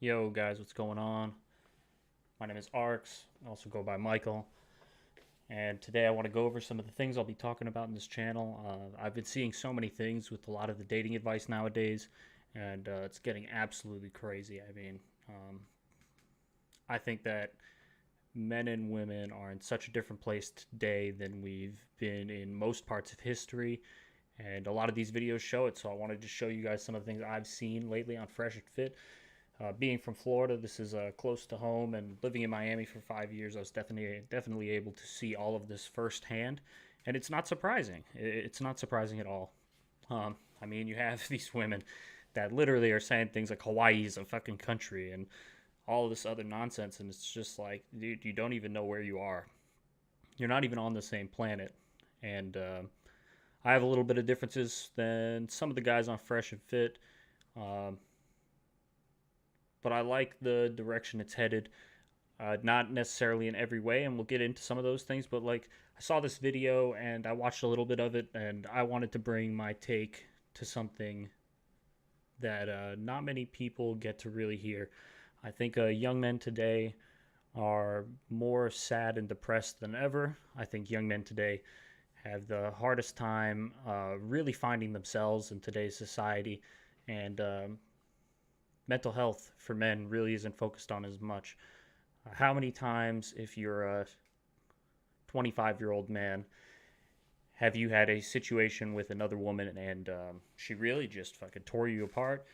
Yo, guys, what's going on? My name is Arx. I also go by Michael. And today I want to go over some of the things I'll be talking about in this channel. I've been seeing so many things with a lot of the dating advice nowadays, and it's getting absolutely crazy. I think that men and women are in such a different place today than we've been in most parts of history. And a lot of these videos show it, so I wanted to show you guys some of the things I've seen lately on Fresh and Fit. Being from Florida, this is close to home, and living in Miami for 5 years, I was definitely able to see all of this firsthand, and it's not surprising. It's not surprising at all. You have these women that literally are saying things like Hawaii is a fucking country and all of this other nonsense, and it's just like, dude, you don't even know where you are. You're not even on the same planet, and I have a little bit of differences than some of the guys on Fresh and Fit. But I like the direction it's headed. Not necessarily in every way, and we'll get into some of those things, but like, I saw this video and I watched a little bit of it, and I wanted to bring my take to something that not many people get to really hear. I think young men today are more sad and depressed than ever. I think young men today have the hardest time really finding themselves in today's society, and mental health for men really isn't focused on as much. How many times, if you're a 25-year-old man, have you had a situation with another woman and she really just fucking tore you apart,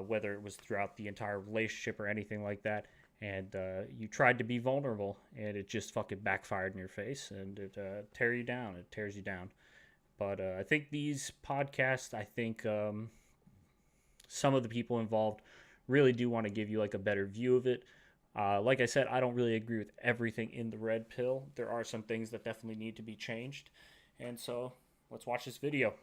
whether it was throughout the entire relationship or anything like that, and you tried to be vulnerable and it just fucking backfired in your face, and it tears you down. But I think these podcasts, some of the people involved really do want to give you like a better view of it. Like I said, I don't really agree with everything in the red pill. There are some things that definitely need to be changed. And so let's watch this video.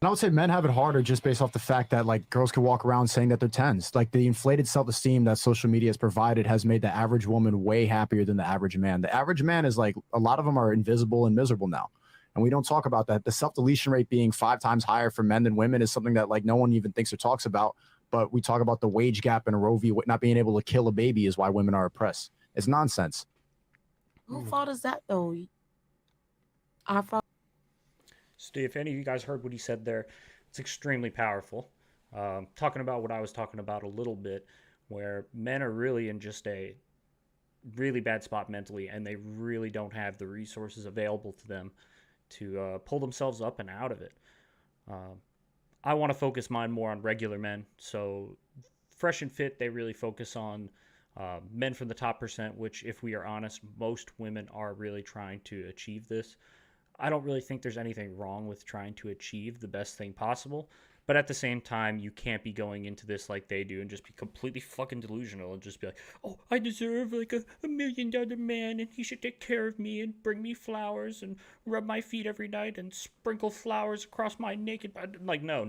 And I would say men have it harder just based off the fact that like girls can walk around saying that they're 10s. Like the inflated self-esteem that social media has provided has made the average woman way happier than the average man. The average man is like, a lot of them are invisible and miserable now. And we don't talk about that. The self-deletion rate being 5 times higher for men than women is something that like no one even thinks or talks about. But we talk about the wage gap and a Roe v. not being able to kill a baby is why women are oppressed. It's nonsense. Whose fault is that though? Our fault. So if any of you guys heard what he said there, it's extremely powerful. Talking about what I was talking about a little bit, where men are really in just a really bad spot mentally, and they really don't have the resources available to them to pull themselves up and out of it. I want to focus mine more on regular men. So Fresh and Fit, they really focus on men from the top percent, which, if we are honest, most women are really trying to achieve this. I don't really think there's anything wrong with trying to achieve the best thing possible, but at the same time, you can't be going into this like they do and just be completely fucking delusional and just be like, oh, I deserve like a $1 million man, and he should take care of me and bring me flowers and rub my feet every night and sprinkle flowers across my naked body. Like, no.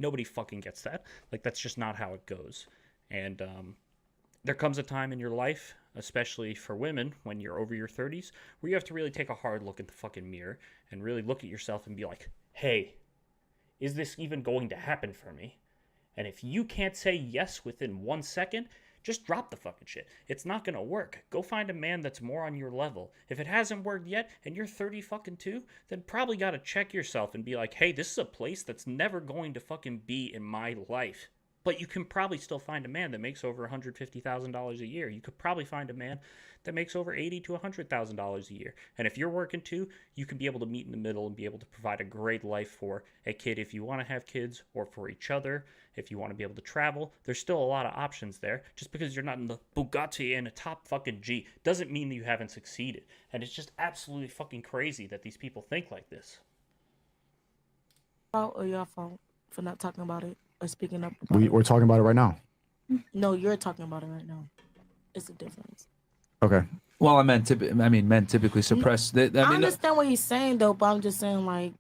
Nobody fucking gets that. Like, that's just not how it goes. And there comes a time in your life, especially for women, when you're over your 30s, where you have to really take a hard look at the fucking mirror and really look at yourself and be like, hey, is this even going to happen for me? And if you can't say yes within 1 second, just drop the fucking shit. It's not gonna work. Go find a man that's more on your level. If it hasn't worked yet and you're 30 fucking 2, then probably gotta check yourself and be like, hey, this is a place that's never going to fucking be in my life. But you can probably still find a man that makes over $150,000 a year. You could probably find a man that makes over $80,000 to $100,000 a year. And if you're working too, you can be able to meet in the middle and be able to provide a great life for a kid if you want to have kids, or for each other. If you want to be able to travel, there's still a lot of options there. Just because you're not in the Bugatti and a top fucking G doesn't mean that you haven't succeeded. And it's just absolutely fucking crazy that these people think like this. Or your fault for not talking about it or speaking up. We're talking about it right now. No, you're talking about it right now. It's a difference. Okay. Well, men typically suppress. I understand what he's saying though, but I'm just saying like,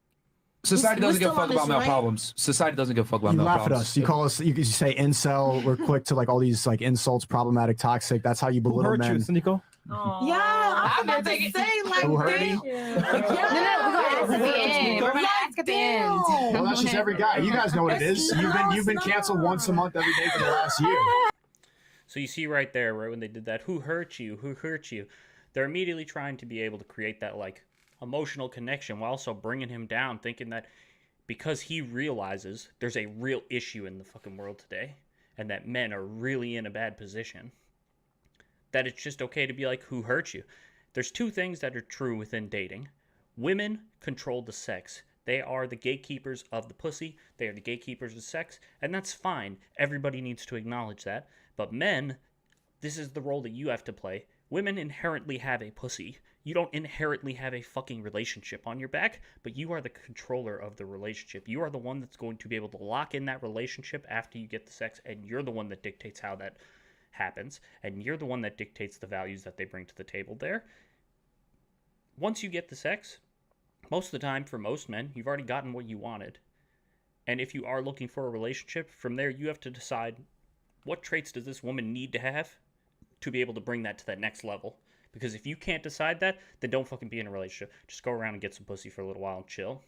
society doesn't give a fuck about male problems. Society doesn't give a fuck about male problems. You laugh at us. You call us. You say incel. We're quick to like all these like insults, problematic, toxic. That's how you belittle men. Who hurt you, SHNEAKO? Yeah, I'm about to say like Who hurt you? Yeah. No, we're gonna ask at the end. We're gonna ask at the end. Well, that's just every guy. You guys know what it is. You've been canceled once a month every day for the last year. So you see right there, right when they did that, who hurt you? Who hurt you? They're immediately trying to be able to create that like emotional connection while also bringing him down, thinking that because he realizes there's a real issue in the fucking world today and that men are really in a bad position, that it's just okay to be like, who hurt you? There's two things that are true within dating. Women control the sex. They are the gatekeepers of the pussy. They are the gatekeepers of sex. And that's fine. Everybody needs to acknowledge that. But men, this is the role that you have to play. Women inherently have a pussy. You don't inherently have a fucking relationship on your back, but you are the controller of the relationship. You are the one that's going to be able to lock in that relationship after you get the sex, and you're the one that dictates how that happens, and you're the one that dictates the values that they bring to the table there. Once you get the sex, most of the time, for most men, you've already gotten what you wanted. And if you are looking for a relationship, from there you have to decide what traits does this woman need to have to be able to bring that to that next level. Because if you can't decide that, then don't fucking be in a relationship. Just go around and get some pussy for a little while and chill.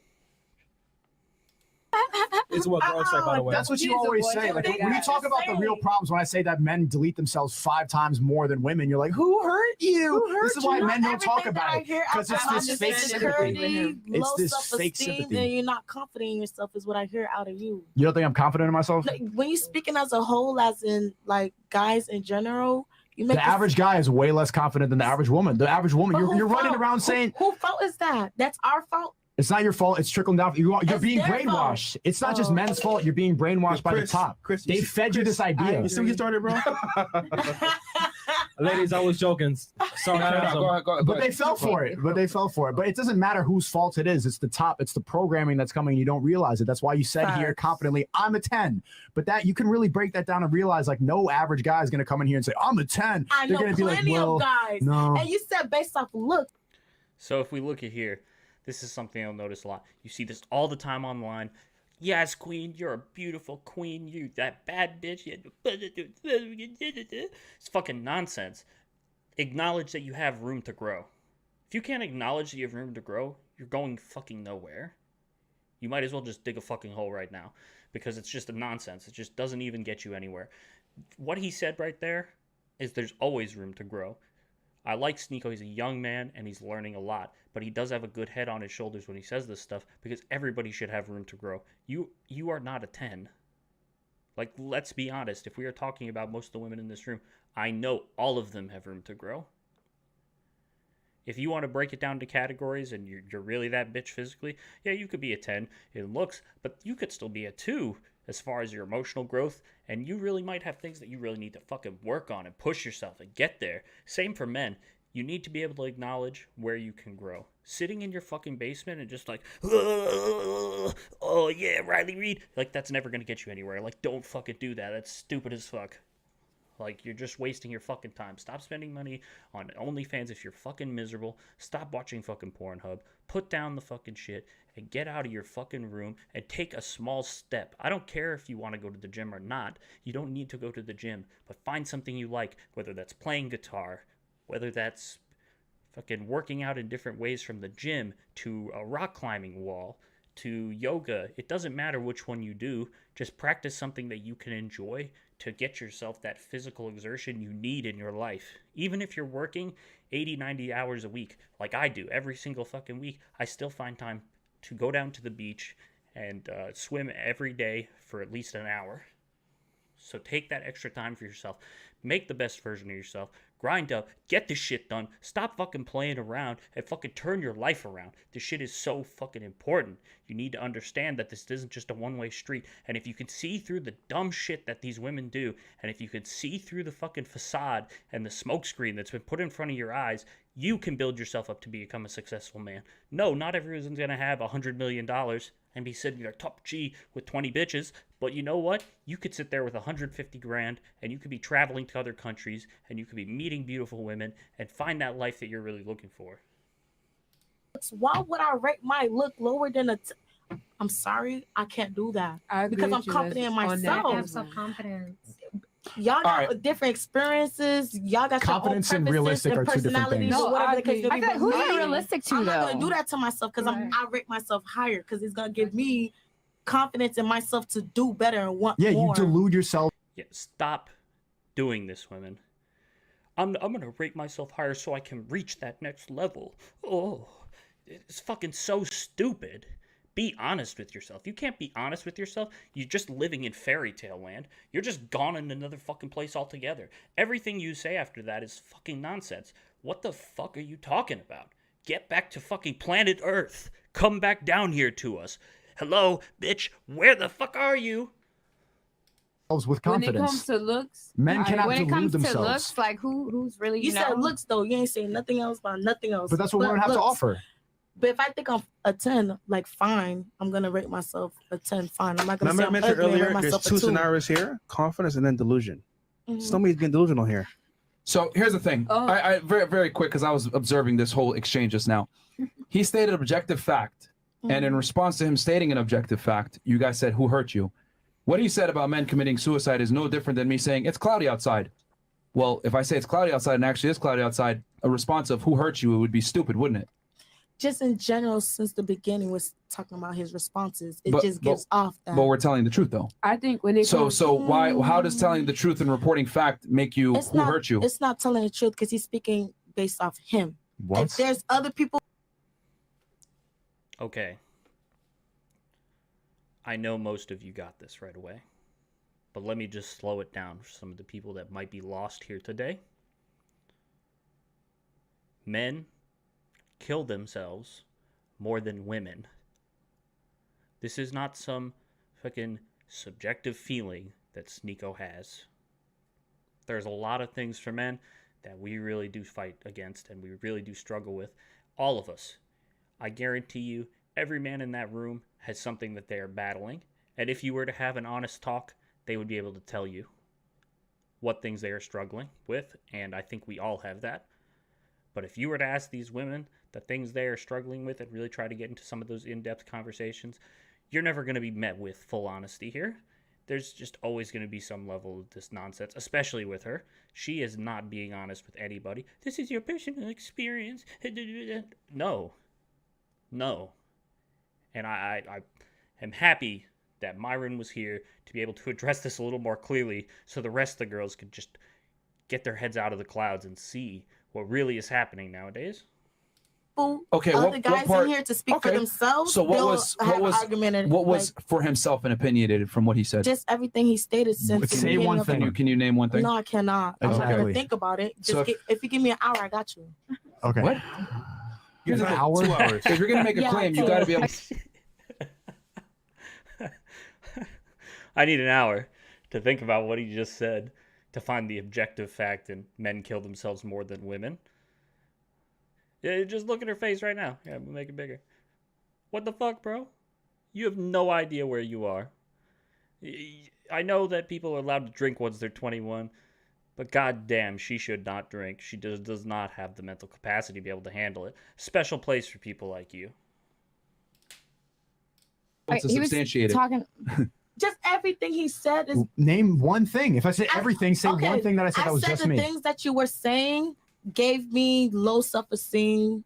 It's what girls say, by the way. That's what you always say. Like when you talk about the real problems, when I say that men delete themselves 5 times more than women, you're like, who hurt you? This is why men don't talk about it, because it's this fake sympathy. It's this fake sympathy. And you're not confident in yourself is what I hear out of you. You don't think I'm confident in myself? Like, when you're speaking as a whole, as in like guys in general, you make the average guy is way less confident than the average woman. The average woman, you're running around saying, who fault is that? That's our fault. It's not your fault. It's trickling down. You're being their brainwashed. fault. It's not just men's fault. You're being brainwashed by the top. They fed you this idea. You see what you started, bro? Ladies, I was joking. Sarcasm. Go ahead. But they fell for it. But it doesn't matter whose fault it is. It's the top. It's the programming that's coming. You don't realize it. That's why you said here confidently, I'm a 10. But that you can really break that down and realize like no average guy is going to come in here and say, I'm a 10. I They're know going to be like, plenty well, of guys. no. And you said based off look. So if we look at here, this is something you'll notice a lot. You see this all the time online. Yes, queen, you're a beautiful queen. You that bad bitch. It's fucking nonsense. Acknowledge that you have room to grow. If you can't acknowledge that you have room to grow, you're going fucking nowhere. You might as well just dig a fucking hole right now, because it's just a nonsense. It just doesn't even get you anywhere. What he said right there is there's always room to grow. I like SHNEAKO. He's a young man and he's learning a lot, but he does have a good head on his shoulders when he says this stuff, because everybody should have room to grow. You are not a 10. Like, let's be honest. If we are talking about most of the women in this room, I know all of them have room to grow. If you want to break it down to categories and you're really that bitch physically, yeah, you could be a 10 in looks, but you could still be a 2 as far as your emotional growth, and you really might have things that you really need to fucking work on and push yourself and get there. Same for men. You need to be able to acknowledge where you can grow. Sitting in your fucking basement and just like, oh yeah, Riley Reid, like that's never gonna get you anywhere. Like, don't fucking do that. That's stupid as fuck. Like, you're just wasting your fucking time. Stop spending money on OnlyFans if you're fucking miserable. Stop watching fucking Pornhub. Put down the fucking shit and get out of your fucking room and take a small step. I don't care if you want to go to the gym or not. You don't need to go to the gym, but find something you like, whether that's playing guitar, whether that's fucking working out in different ways from the gym to a rock climbing wall to yoga. It doesn't matter which one you do. Just practice something that you can enjoy to get yourself that physical exertion you need in your life. Even if you're working 80, 90 hours a week, like I do every single fucking week, I still find time to go down to the beach and swim every day for at least an hour. So take that extra time for yourself. Make the best version of yourself. Grind up. Get this shit done. Stop fucking playing around and fucking turn your life around. This shit is so fucking important. You need to understand that this isn't just a one-way street. And if you can see through the dumb shit that these women do, and if you can see through the fucking facade and the smokescreen that's been put in front of your eyes, you can build yourself up to become a successful man. No, not everyone's going to have $100 million and be sitting there top G with 20 bitches. But you know what? You could sit there with 150 grand and you could be traveling to other countries and you could be meeting beautiful women and find that life that you're really looking for. Why would I rate my look lower than a I'm sorry, I can't do that. I agree because with I'm you confident in on that. myself. Have self-confidence. Y'all got right. different experiences. Y'all got Confidence your own and realistic are two different personalities, things. or No, whatever I the case agree. may be. I feel like who's But it me, realistic to, I'm not gonna though? do that to myself because I rate myself higher because it's gonna give me confidence in myself to do better and want Yeah, more. you delude yourself. Yeah, stop doing this, women. I'm gonna rate myself higher so I can reach that next level. Oh, it's fucking so stupid. Be honest with yourself. You can't be honest with yourself. You're just living in fairy tale land. You're just gone in another fucking place altogether. Everything you say after that is fucking nonsense. What the fuck are you talking about? Get back to fucking planet Earth. Come back down here to us. Hello, bitch. Where the fuck are you? With When it confidence. comes to looks, Men cannot when it delude comes themselves. to looks, like who's really You you know? said looks though. You ain't saying nothing else about nothing else. But that's what women have to looks. offer. But if I think I'm a 10, like fine, I'm gonna rate myself a 10. Fine. I'm not gonna Remember say I I'm mentioned ugly and earlier, rate there's myself a two 2. scenarios here: confidence and then delusion. Mhm. Somebody's being delusional here. So here's the thing. Oh. I very, very quick, because I was observing this whole exchange just now. He stated objective fact. And in response to him stating an objective fact, you guys said, who hurt you? What he said about men committing suicide is no different than me saying, it's cloudy outside. Well, if I say it's cloudy outside and actually is cloudy outside, a response of who hurt you, it would be stupid, wouldn't it? Just in general, since the beginning, was talking about his responses. It But- just gives off that. But we're telling the truth, though. I think when it So, comes, so why? How does telling the truth and reporting fact make you It's who not, hurt you? It's not telling the truth because he's speaking based off him. What? If there's other people. Okay. I know most of you got this right away. But let me just slow it down for some of the people that might be lost here today. Men kill themselves more than women. This is not some fucking subjective feeling that SHNEAKO has. There's a lot of things for men that we really do fight against and we really do struggle with. All of us. I guarantee you, every man in that room has something that they are battling. And if you were to have an honest talk, they would be able to tell you what things they are struggling with. And I think we all have that. But if you were to ask these women the things they are struggling with and really try to get into some of those in-depth conversations, you're never going to be met with full honesty here. There's just always going to be some level of this nonsense, especially with her. She is not being honest with anybody. This is your personal experience. No. No. And I am happy that Myron was here to be able to address this a little more clearly so the rest of the girls could just get their heads out of the clouds and see what really is happening nowadays. Okay, other what guys part? in here to speak for Okay. themselves. So what they'll was have an argument and, what was like, for himself and opinionated from what he said? just everything he stated since the Say beginning one of thing. the- Can you name one thing? No, I cannot. I'm not Exactly. gonna think about it. Just So if you give me an hour, I got you. Okay. What? Here's the An thing. hour? 2 hours. If you're gonna make a Yeah, claim, you I got to can. be able. I need an hour to think about what he just said to find the objective fact and men kill themselves more than women. Yeah, just look at her face right now. Yeah, we'll make it bigger. What the fuck, bro? You have no idea where you are. I know that people are allowed to drink once they're 21, but goddamn, she should not drink. She does not have the mental capacity to be able to handle it. Special place for people like you. To he was substantiate it. talking. Just everything he said is. Name one thing. If I say everything, say okay, one thing that I said that was just the me. things that you were saying gave me low self-esteem,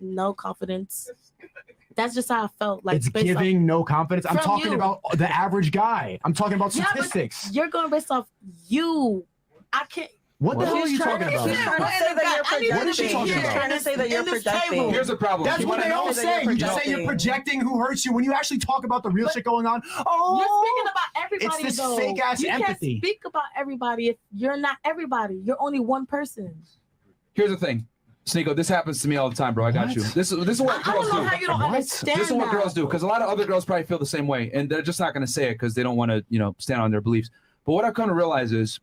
no confidence. That's just how I felt. Like It's based off- giving no confidence. I'm From talking you. about the average guy. I'm talking about Yeah, but statistics. you're going based off you. I can't. What the hell are you talking about? She's trying to say that you're What is she projecting. talking She's about? trying to say that you're In this projecting. table. Here's the problem. That's You what wanna they know? all say. You just say you're projecting who hurts you when you actually talk about the real shit going on. You're Oh, speaking about everybody. this though. fake-ass you empathy. can't speak about everybody if you're not everybody. You're only one person. Here's the thing, SHNEAKO. This happens to me all the time, bro. I got What? you. This is what I girls don't know do. how you don't What? understand This is what that. girls do, because a lot of other girls probably feel the same way, and they're just not going to say it because they don't want to, stand on their beliefs. But what I've come to realize is,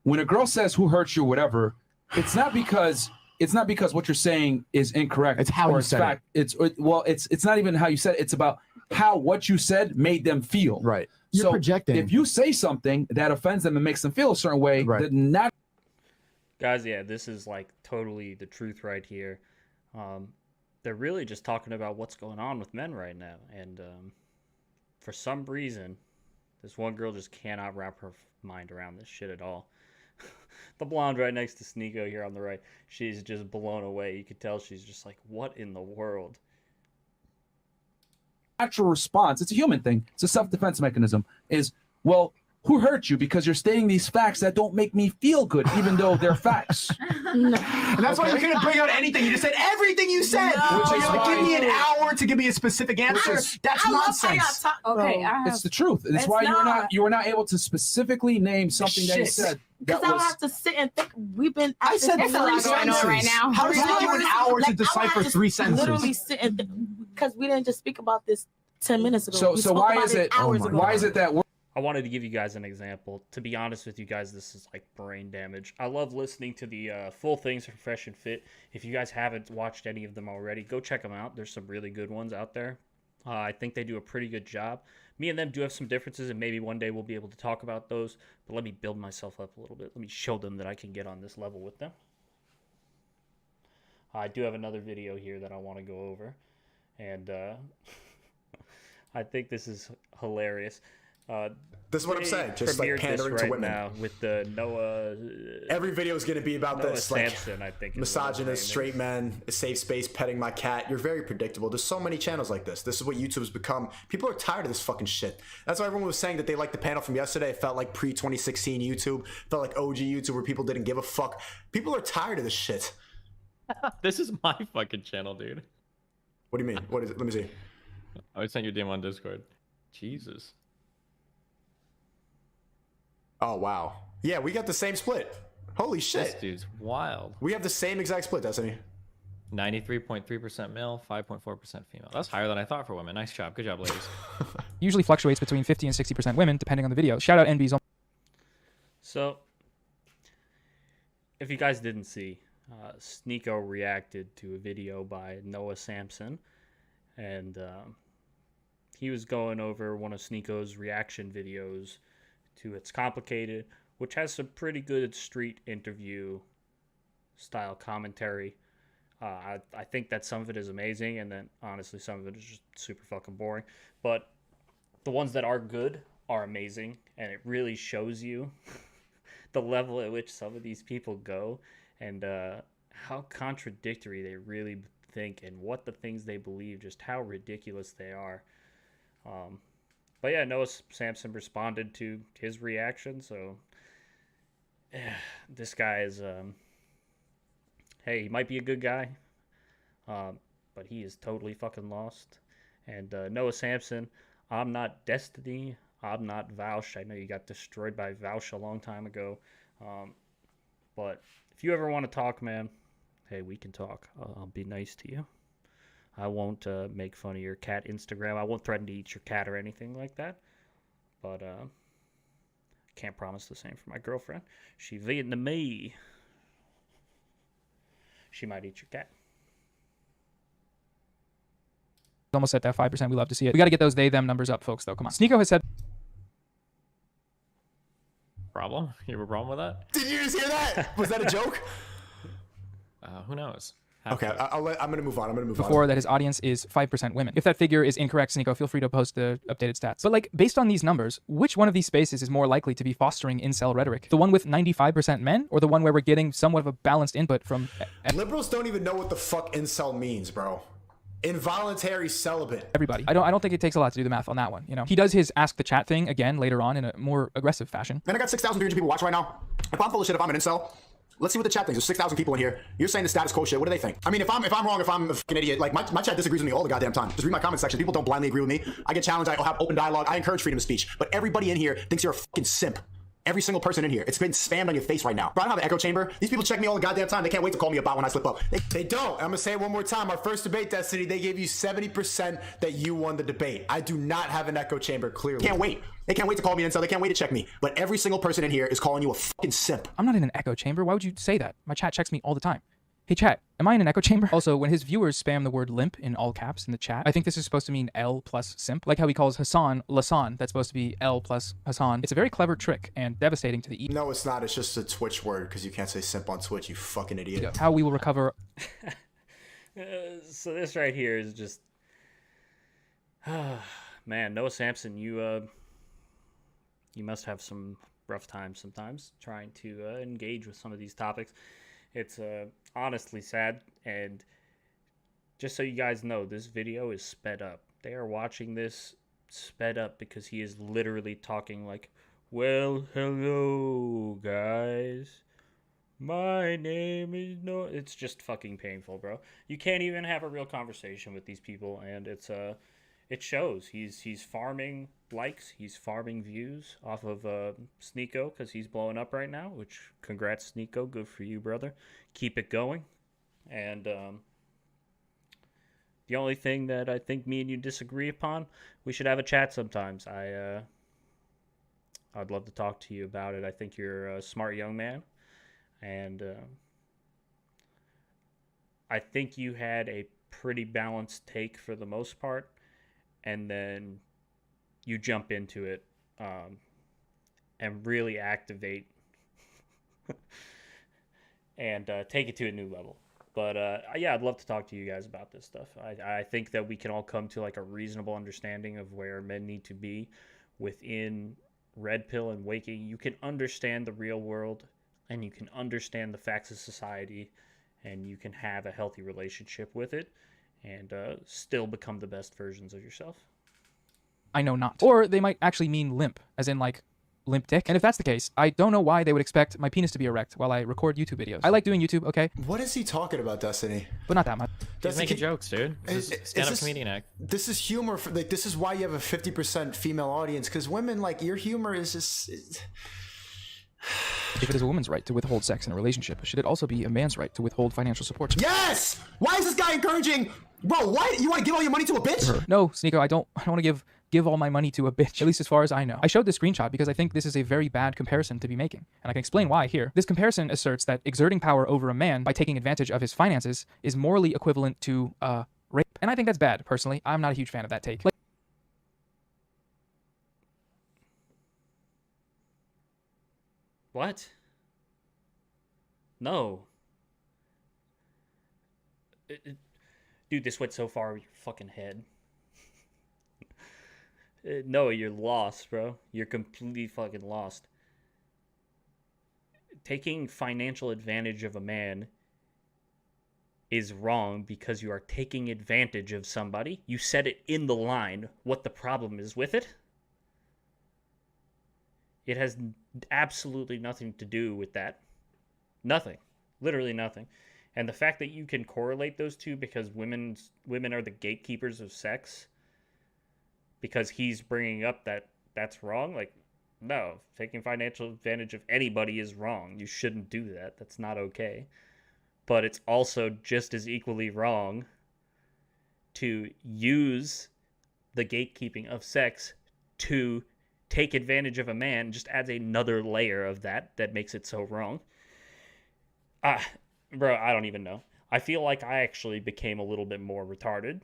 when a girl says "who hurt you," or whatever, it's not because what you're saying is incorrect. It's how or you it's said fact. It's not even how you said it. It's about how what you said made them feel. right. You're So projecting. if you say something that offends them and makes them feel a certain way, Right. then not. Guys, yeah, this is like totally the truth right here. They're really just talking about what's going on with men right now. And for some reason, this one girl just cannot wrap her mind around this shit at all. The blonde right next to SHNEAKO here on the right, she's just blown away. You could tell she's just like, what in the world? Natural response, it's a human thing, it's a self-defense mechanism, is, well, who hurt you? Because you're stating these facts that don't make me feel good, even though they're facts. And that's why you couldn't bring out anything. You just said everything you said. No. Which is You're like, give me an hour to give me a specific answer. That's I love how y'all nonsense. talk. Okay, bro. I have It's the truth. It's It's why not. you were not able to specifically name something that he Shit. said. Because That I would was have to sit and think. We've been. I said There's a lot three going on sentences. right now. How does it take you an hour to Like, I would decipher have to 3 sentences? Literally sit and because we didn't just speak about this 10 minutes ago. so. We So spoke why about is it? hours ago. Why is it that we're I wanted to give you guys an example. To be honest with you guys, this is like brain damage. I love listening to the full things from Fresh and Fit. If you guys haven't watched any of them already, go check them out. There's some really good ones out there. I think they do a pretty good job. Me and them do have some differences, and maybe one day we'll be able to talk about those. But let me build myself up a little bit. Let me show them that I can get on this level with them. I do have another video here that I want to go over. And I think this is hilarious. This is what I'm they saying. Just like premiered pandering this to right women. now with the Noah. Every video is going to be about Noah this. Like Sampson, I think. Is what his misogynist, name is. straight men, a safe space, petting my cat. You're very predictable. There's so many channels like this. This is what YouTube has become. People are tired of this fucking shit. That's why everyone was saying that they liked the panel from yesterday. It felt like pre-2016 YouTube. Felt like OG YouTube where people didn't give a fuck. People are tired of this shit. This is my fucking channel, dude. What do you mean? What is it? Let me see. I would send you a DM on Discord. Jesus. Oh, wow. Yeah, we got the same split. Holy This shit. dude's wild. We have the same exact split, Destiny. 93.3% male, 5.4% female. That's higher than I thought for women. Nice job. Good job, ladies. Usually fluctuates between 50 and 60% women, depending on the video. Shout out NB's. So, if you guys didn't see, SHNEAKO reacted to a video by Noah Sampson, and he was going over one of SHNEAKO's reaction videos to It's Complicated, which has some pretty good street interview style commentary. I think that some of it is amazing, and then honestly some of it is just super fucking boring. But the ones that are good are amazing, and it really shows you the level at which some of these people go, and how contradictory they really think, and what the things they believe, just how ridiculous they are. But yeah, Noah Sampson responded to his reaction, so this guy is, hey, he might be a good guy, but he is totally fucking lost. And Noah Sampson, I'm not Destiny, I'm not Vaush. I know you got destroyed by Vaush a long time ago, but if you ever want to talk, man, hey, we can talk. I'll be nice to you. I won't make fun of your cat Instagram. I won't threaten to eat your cat or anything like that. But can't promise the same for my girlfriend. She Vietnamese. She might eat your cat. Almost at that 5%. We love to see it. We got to get those they them numbers up, folks, though. Come on. SHNEAKO has said Problem? You have a problem with that? Did you just hear that? Was that a joke? Who knows? Okay, I'm going to move on. before that his audience is 5% women. If that figure is incorrect, SHNEAKO, feel free to post the updated stats. But like, based on these numbers, which one of these spaces is more likely to be fostering incel rhetoric? The one with 95% men, or the one where we're getting somewhat of a balanced input from Liberals don't even know what the fuck incel means, bro. Involuntary celibate. everybody? I don't think it takes a lot to do the math on that one. You know, he does his ask the chat thing again later on in a more aggressive fashion. Man, I got 6,300 people watching right now. If I'm full of shit, if I'm an incel, let's see what the chat thinks. There's 6,000 people in here. You're saying the status quo shit. What do they think? I mean, if I'm wrong, if I'm a fucking idiot, like my chat disagrees with me all the goddamn time. Just read my comment section. People don't blindly agree with me. I get challenged. I have open dialogue. I encourage freedom of speech. But everybody in here thinks you're a fucking simp. Every single person in here. It's been spammed on your face right now. Bro, I don't have an echo chamber. These people check me all the goddamn time. They can't wait to call me a bot when I slip up. They don't. I'm gonna say it one more time. Our first debate, Destiny, they gave you 70% that you won the debate. I do not have an echo chamber, clearly. Can't wait. They can't wait to call me an incel. They can't wait to check me. But every single person in here is calling you a fucking simp. I'm not in an echo chamber. Why would you say that? My chat checks me all the time. Hey chat, am I in an echo chamber? Also, when his viewers spam the word limp in all caps in the chat, I think this is supposed to mean L plus simp. Like how he calls Hassan Lasan, that's supposed to be L plus Hassan. It's a very clever trick and devastating to the ego. No, it's not. It's just a Twitch word because you can't say simp on Twitch, you fucking idiot. How we will recover. So this right here is just, man, Noah Sampson, you must have some rough time sometimes trying to engage with some of these topics. It's honestly sad, and just so you guys know, this video is sped up. They are watching this sped up because he is literally talking like, well, hello, guys. My name is no. It's just fucking painful, bro. You can't even have a real conversation with these people, and it shows. He's farming likes, he's farming views off of SHNEAKO because he's blowing up right now. Which, congrats, SHNEAKO. Good for you, brother. Keep it going. And the only thing that I think me and you disagree upon, we should have a chat sometimes. I'd love to talk to you about it. I think you're a smart young man. And I think you had a pretty balanced take for the most part. And then you jump into it and really activate and take it to a new level. But yeah, I'd love to talk to you guys about this stuff. I think that we can all come to like a reasonable understanding of where men need to be within Redpill and waking. You can understand the real world, and you can understand the facts of society, and you can have a healthy relationship with it, and still become the best versions of yourself. I know not. Or they might actually mean limp, as in like limp dick. And if that's the case, I don't know why they would expect my penis to be erect while I record YouTube videos. I like doing YouTube, okay? What is he talking about, Destiny? But not that much. He's making jokes, dude. This is stand-up comedian act. This is humor. Like, this is why you have a 50% female audience, because women, like, your humor is just... If it is a woman's right to withhold sex in a relationship, should it also be a man's right to withhold financial support? Yes! Why is this guy encouraging... Bro, what? You want to give all your money to a bitch? No, SHNEAKO, I don't want to give all my money to a bitch, at least as far as I know. I showed this screenshot because I think this is a very bad comparison to be making, and I can explain why here. This comparison asserts that exerting power over a man by taking advantage of his finances is morally equivalent to rape, and I think that's bad, personally. I'm not a huge fan of that take. What? No. Dude, this went so far over your fucking head. No, you're lost, bro. You're completely fucking lost. Taking financial advantage of a man is wrong because you are taking advantage of somebody. You said it in the line what the problem is with it. It has absolutely nothing to do with that. Nothing. Literally nothing. And the fact that you can correlate those two because women are the gatekeepers of sex, because he's bringing up that that's wrong, like, no, taking financial advantage of anybody is wrong. You shouldn't do that. That's not okay. But it's also just as equally wrong to use the gatekeeping of sex to take advantage of a man. Just adds another layer of that makes it so wrong. Bro, I don't even know. I feel like I actually became a little bit more retarded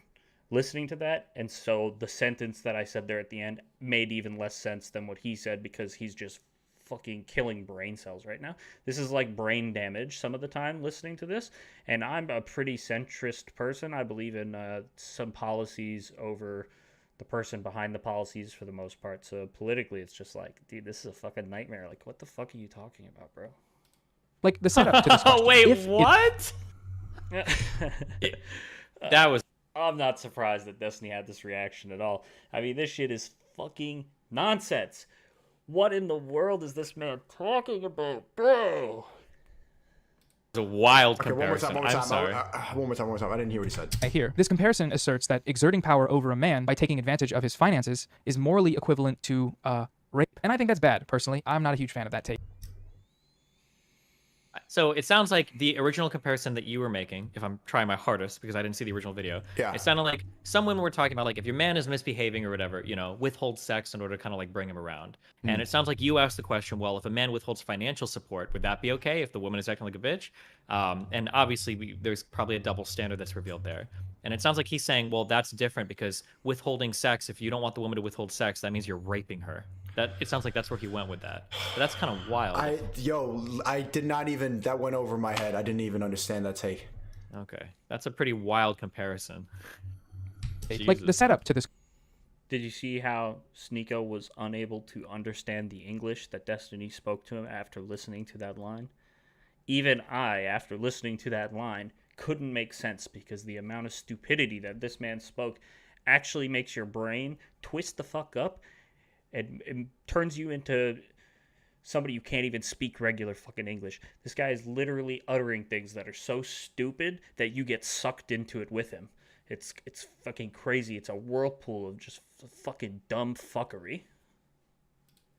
listening to that, and so the sentence that I said there at the end made even less sense than what he said, because he's just fucking killing brain cells right now. This is like brain damage some of the time listening to this, and I'm a pretty centrist person. I believe in some policies over the person behind the policies for the most part, so politically it's just like, dude, this is a fucking nightmare. Like, what the fuck are you talking about, bro? Like, the setup to this question. Oh, wait, what? That was... I'm not surprised that Destiny had this reaction at all. I mean, this shit is fucking nonsense. What in the world is this man talking about, bro? It's a wild One comparison. more time. I'm sorry. One more time. I didn't hear what he said. I hear. This comparison asserts that exerting power over a man by taking advantage of his finances is morally equivalent to rape, and I think that's bad, personally. I'm not a huge fan of that take. So it sounds like the original comparison that you were making, if I'm trying my hardest because I didn't see the original video, Yeah. it sounded like some women were talking about, like, if your man is misbehaving or whatever, you know, withhold sex in order to kind of like bring him around. And it sounds like you asked the question, well, if a man withholds financial support, would that be okay if the woman is acting like a bitch? And obviously there's probably a double standard that's revealed there. And it sounds like he's saying, well, that's different because withholding sex, if you don't want the woman to withhold sex, that means you're raping her. It sounds like that's where he went with that. But that's kind of wild. I did not even, that went over my head. I didn't even understand that take. Okay. That's a pretty wild comparison. Like, the setup to this Did you see how SHNEAKO was unable to understand the English that Destiny spoke to him after listening to that line? Even I, after listening to that line, couldn't make sense because the amount of stupidity that this man spoke actually makes your brain twist the fuck up and it turns you into somebody who can't even speak regular fucking English. This guy is literally uttering things that are so stupid that you get sucked into it with him. It's fucking crazy. It's a whirlpool of just fucking dumb fuckery.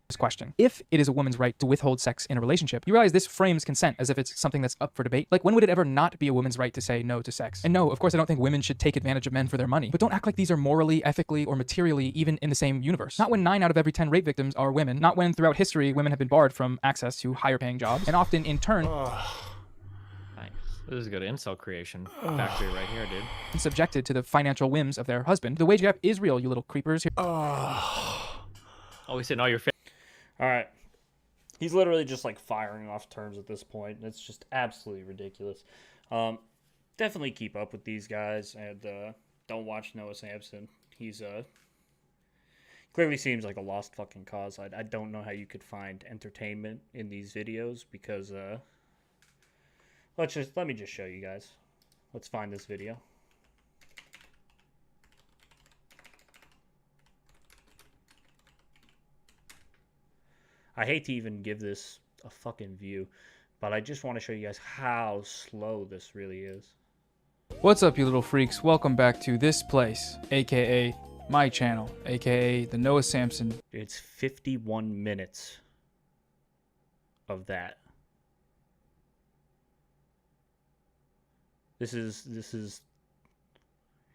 This question. If it is a woman's right to withhold sex in a relationship, you realize this frames consent as if it's something that's up for debate. Like, when would it ever not be a woman's right to say no to sex? And no, of course, I don't think women should take advantage of men for their money, but don't act like these are morally, ethically, or materially even in the same universe. Not when 9 out of every 10 rape victims are women, not when throughout history women have been barred from access to higher paying jobs, and often in turn This is a good incel creation factory right here, dude. subjected to the financial whims of their husband. The wage gap is real, you little creepers. Always hitting all your All right. He's literally just like firing off terms at this point. It's just absolutely ridiculous. Definitely keep up with these guys and don't watch Noah Samson. He's clearly seems like a lost fucking cause. I don't know how you could find entertainment in these videos because let me just show you guys. Let's find this video. I hate to even give this a fucking view, but I just want to show you guys how slow this really is. What's up, you little freaks? Welcome back to this place, aka my channel, aka the Noah Samson. It's 51 minutes of that. This is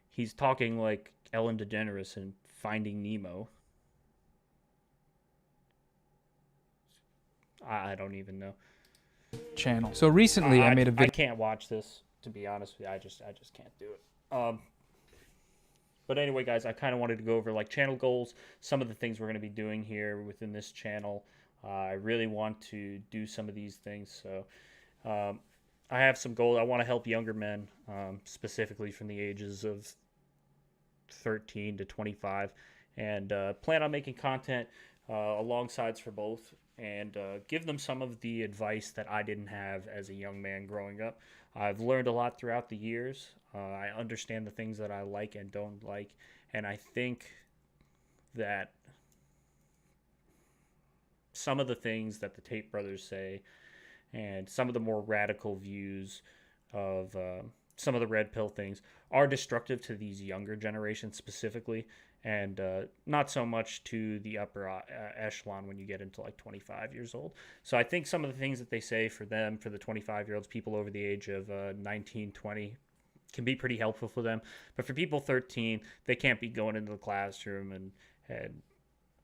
he's talking like Ellen DeGeneres in Finding Nemo. I don't even know. Channel. So recently I made a video. I can't watch this, to be honest with you. I just can't do it. But anyway, guys, I kind of wanted to go over like channel goals, some of the things we're going to be doing here within this channel. I really want to do some of these things, so I have some goals. I want to help younger men, specifically from the ages of 13 to 25, and plan on making content alongside for both, and give them some of the advice that I didn't have as a young man growing up. I've learned a lot throughout the years. I understand the things that I like and don't like, and I think that some of the things that the Tate brothers say and some of the more radical views of some of the red pill things are destructive to these younger generations specifically, and not so much to the upper echelon when you get into like 25 years old. So I think some of the things that they say for them, for the 25-year-olds, people over the age of 19, 20, can be pretty helpful for them. But for people 13, they can't be going into the classroom and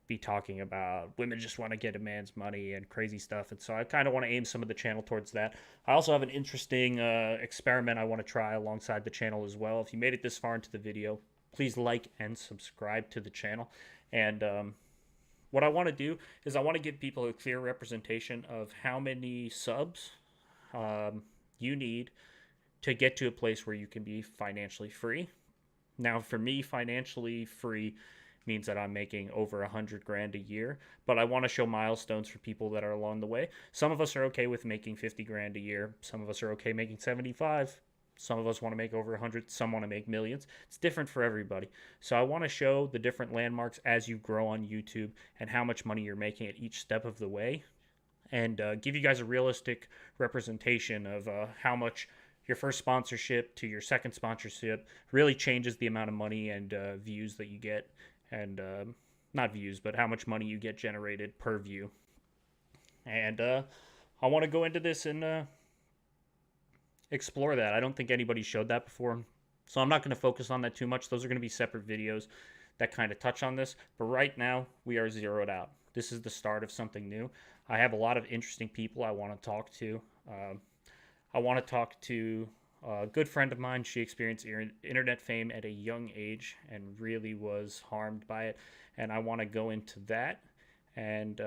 be talking about women just want to get a man's money and crazy stuff. And so I kind of want to aim some of the channel towards that. I also have an interesting experiment I want to try alongside the channel as well. If you made it this far into the video, please like and subscribe to the channel. And what I want to do is I want to give people a clear representation of how many subs you need to get to a place where you can be financially free. Now, for me, financially free means that I'm making over 100 grand a year, but I want to show milestones for people that are along the way. Some of us are okay with making 50 grand a year. Some of us are okay making 75. Some of us want to make over 100. Some want to make millions. It's different for everybody. So I want to show the different landmarks as you grow on YouTube and how much money you're making at each step of the way, and give you guys a realistic representation of how much your first sponsorship to your second sponsorship really changes the amount of money and views that you get. And not views, but how much money you get generated per view. And I want to go into this and explore that. I don't think anybody showed that before, so I'm not going to focus on that too much. Those are going to be separate videos that kind of touch on this. But right now, we are zeroed out. This is the start of something new. I have a lot of interesting people I want to talk to. I want to talk to a good friend of mine. She experienced internet fame at a young age and really was harmed by it. And I want to go into that and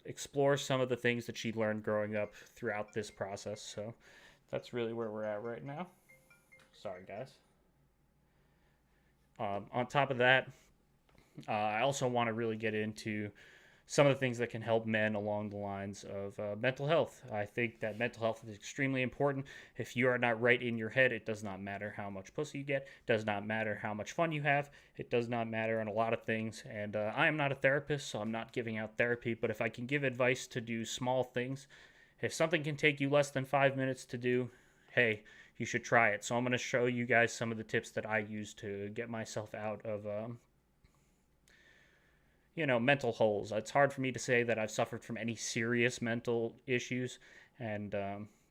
explore some of the things that she learned growing up throughout this process. So that's really where we're at right now. Sorry, guys. On top of that, I also want to really get into some of the things that can help men along the lines of mental health. I think that mental health is extremely important. If you are not right in your head, it does not matter how much pussy you get, it does not matter how much fun you have, it does not matter on a lot of things. And I am not a therapist, so I'm not giving out therapy, but if I can give advice to do small things, if something can take you less than 5 minutes to do, hey, you should try it. So I'm going to show you guys some of the tips that I use to get myself out of mental holes. It's hard for me to say that I've suffered from any serious mental issues, and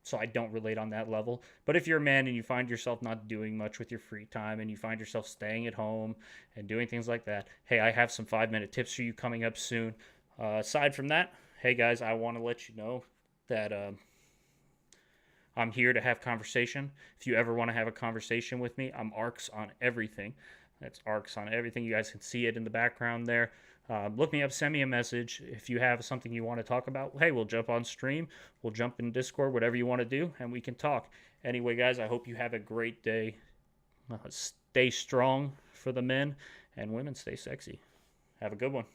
so I don't relate on that level. But if you're a man and you find yourself not doing much with your free time and you find yourself staying at home and doing things like that, hey, I have some 5-minute tips for you coming up soon. Aside from that, hey guys, I want to let you know that I'm here to have conversation. If you ever want to have a conversation with me, I'm ARCs on everything. That's ARCs on everything. You guys can see it in the background there. Look me up, send me a message. If you have something you want to talk about, hey, we'll jump on stream, we'll jump in Discord, whatever you want to do, and we can talk. Anyway, guys, I hope you have a great day. Stay strong for the men, and women stay sexy. Have a good one.